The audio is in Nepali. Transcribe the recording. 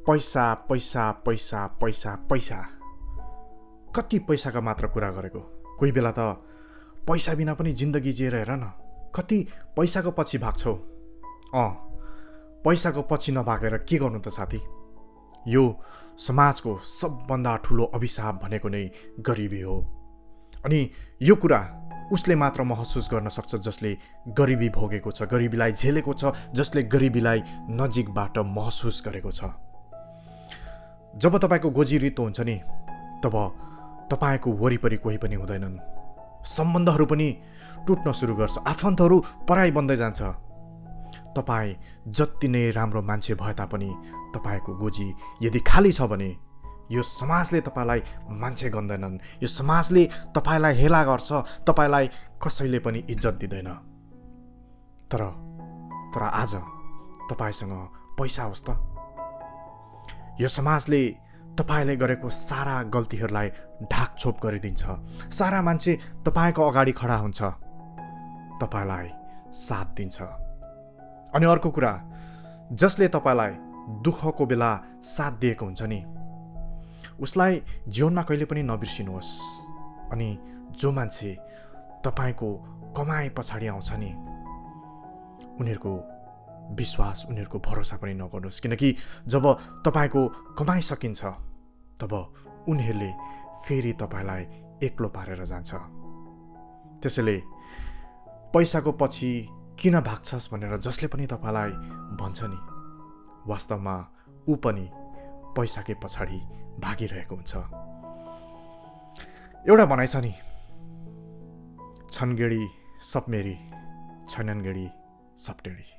पैसा पैसा पैसा पैसा पैसा कति पैसाको मात्र कुरा गरेको। कोही बेला त पैसा बिना पनि जिन्दगी जिएर हेर न, कति पैसाको पछि भाग्छौ। पैसाको पछि नभागेर के गर्नु त साथी। यो समाजको सबभन्दा ठुलो अभिशाप भनेको नै गरिबी हो। अनि यो कुरा उसले मात्र महसुस गर्न सक्छ जसले गरिबी भोगेको छ, गरिबीलाई झेलेको छ, जसले गरिबीलाई नजिकबाट महसुस गरेको छ। जब तपाईँको गोजी रित्तो हुन्छ नि, तब तपाईँको वरिपरि कोही पनि हुँदैनन्। सम्बन्धहरू पनि टुट्न सुरु गर्छ, आफन्तहरू पराई बन्दै जान्छ। तपाईँ जति नै राम्रो मान्छे भए तापनि तपाईँको गोजी यदि खाली छ भने यो समाजले तपाईँलाई मान्छे गन्दैनन्, यो समाजले तपाईँलाई हेला गर्छ, तपाईँलाई कसैले पनि इज्जत दिँदैन। तर आज तपाईँसँग पैसा होस् त, यो समाजले तपाईँले गरेको सारा गल्तीहरूलाई ढाकछोप गरिदिन्छ। सारा मान्छे तपाईँको अगाडि खडा हुन्छ, तपाईँलाई साथ दिन्छ। अनि अर्को कुरा, जसले तपाईँलाई दुःखको बेला साथ दिएको हुन्छ नि, उसलाई जीवनमा कहिले पनि नबिर्सिनुहोस्। अनि जो मान्छे तपाईँको कमाइ पछाडि आउँछ नि, उनीहरूको विश्वास, उनीहरूको भरोसा पनि नगर्नुहोस्। किनकि जब तपाईँको कमाइ सकिन्छ तब उनीहरूले फेरि तपाईँलाई एक्लो पारेर जान्छ। त्यसैले पैसाको पछि किन भाग्छस् भनेर जसले पनि तपाईँलाई भन्छ नि, वास्तवमा ऊ पनि पैसाकै पछाडि भागिरहेको हुन्छ। एउटा भनाइ छ नि, छन् गेडी सब मेरी, छैनन् गेडी सब टेढी।